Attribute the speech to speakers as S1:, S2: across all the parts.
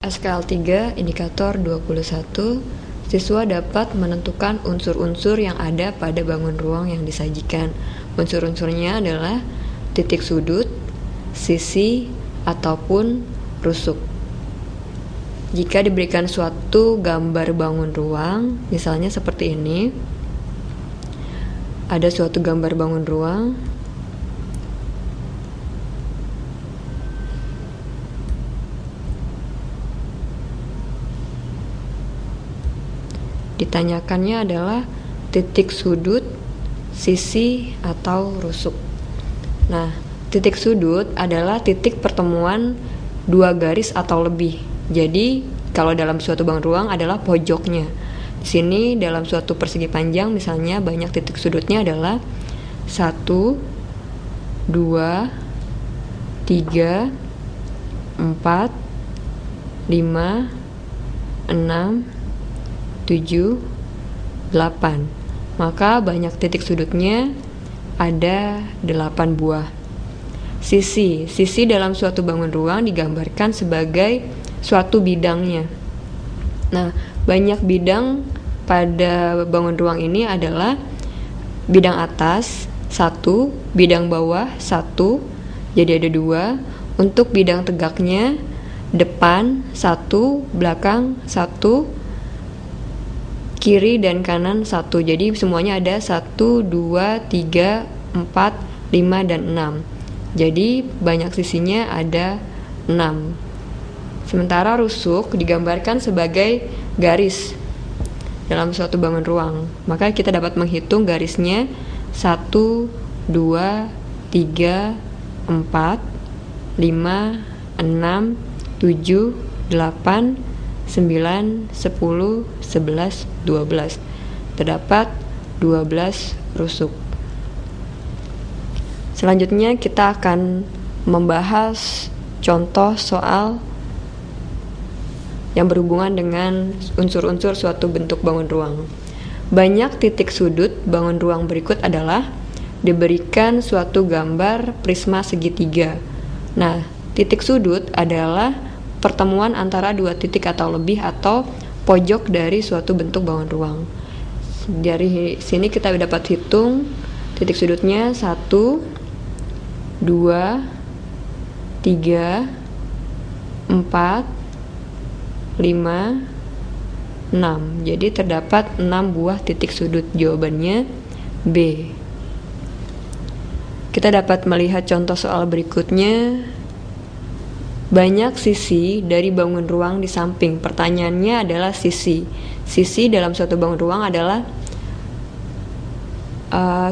S1: SKL 3, indikator 21, siswa dapat menentukan unsur-unsur yang ada pada bangun ruang yang disajikan. Unsur-unsurnya adalah titik sudut, sisi, ataupun rusuk. Jika diberikan suatu gambar bangun ruang, misalnya seperti ini, ada suatu gambar bangun ruang, ditanyakannya adalah titik sudut, sisi, atau rusuk. Nah, titik sudut adalah titik pertemuan dua garis atau lebih. Jadi, kalau dalam suatu bangun ruang adalah pojoknya. Di sini dalam suatu persegi panjang misalnya banyak titik sudutnya adalah 1, 2, 3, 4, 5, 6, 7, 8. Maka banyak titik sudutnya ada 8 buah. Sisi dalam suatu bangun ruang digambarkan sebagai suatu bidangnya. Nah, banyak bidang pada bangun ruang ini adalah bidang atas 1, bidang bawah 1, jadi ada 2. Untuk bidang tegaknya depan 1, belakang 1, kiri dan kanan 1. Jadi semuanya ada 1, 2, 3, 4, 5, dan 6. Jadi banyak sisinya ada 6. Sementara rusuk digambarkan sebagai garis dalam suatu bangun ruang. Maka kita dapat menghitung garisnya 1, 2, 3, 4, 5, 6, 7, 8, 9, 10, 11, 12. Terdapat 12 rusuk. Selanjutnya kita akan membahas contoh soal yang berhubungan dengan unsur-unsur suatu bentuk bangun ruang. Banyak titik sudut bangun ruang berikut adalah diberikan suatu gambar prisma segitiga. Nah, titik sudut adalah pertemuan antara dua titik atau lebih atau pojok dari suatu bentuk bangun ruang. Dari sini kita dapat hitung titik sudutnya 1, 2, 3, 4, 5, 6. Jadi terdapat 6 buah titik sudut. Jawabannya B. Kita dapat melihat contoh soal berikutnya. Banyak sisi dari bangun ruang di samping. Pertanyaannya adalah sisi. Sisi dalam suatu bangun ruang adalah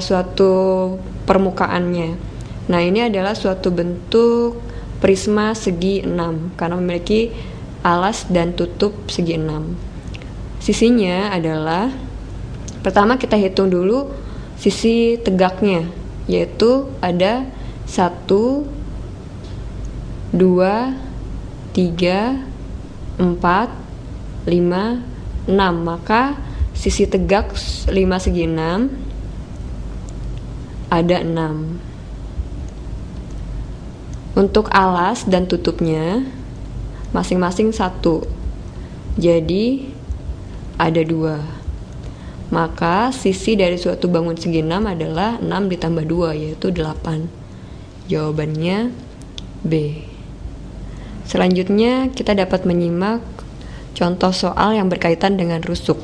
S1: suatu permukaannya. Nah, ini adalah suatu bentuk prisma segi 6 karena memiliki alas dan tutup segi 6. Sisinya adalah, pertama kita hitung dulu sisi tegaknya, yaitu ada 1, 2, 3, 4, 5, 6. Maka sisi tegak 5 segi 6 ada 6. Untuk alas dan tutupnya masing-masing 1. Jadi ada 2. Maka sisi dari suatu bangun segi 6 adalah 6 ditambah 2, yaitu 8. Jawabannya B. Selanjutnya kita dapat menyimak contoh soal yang berkaitan dengan rusuk.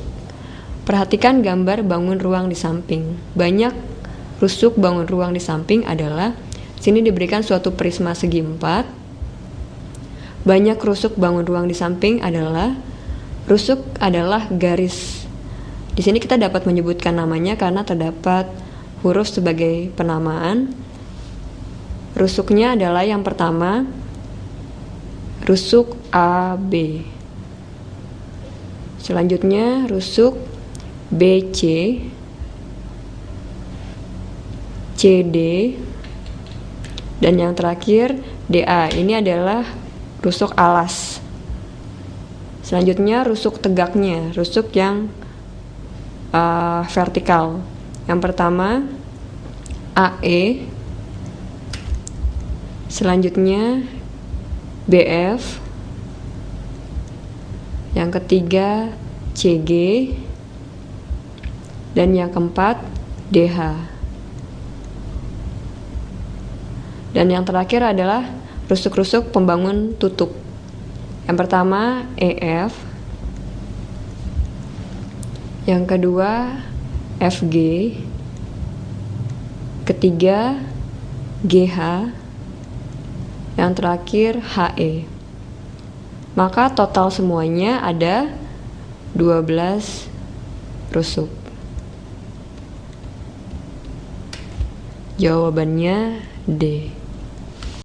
S1: Perhatikan gambar bangun ruang di samping. Banyak rusuk bangun ruang di samping adalah, sini diberikan suatu prisma segi 4. Banyak rusuk bangun ruang di samping adalah, rusuk adalah garis. Di sini kita dapat menyebutkan namanya karena terdapat huruf sebagai penamaan. Rusuknya adalah yang pertama, rusuk AB. Selanjutnya rusuk BC, CD, dan yang terakhir DA. Ini adalah rusuk alas. Selanjutnya rusuk tegaknya, rusuk yang vertikal. Yang pertama AE, selanjutnya BF, yang ketiga CG, dan yang keempat DH. Dan yang terakhir adalah rusuk-rusuk pembangun tutup. Yang pertama EF, yang kedua FG, ketiga GH, yang terakhir HE. Maka total semuanya ada 12 rusuk. Jawabannya D.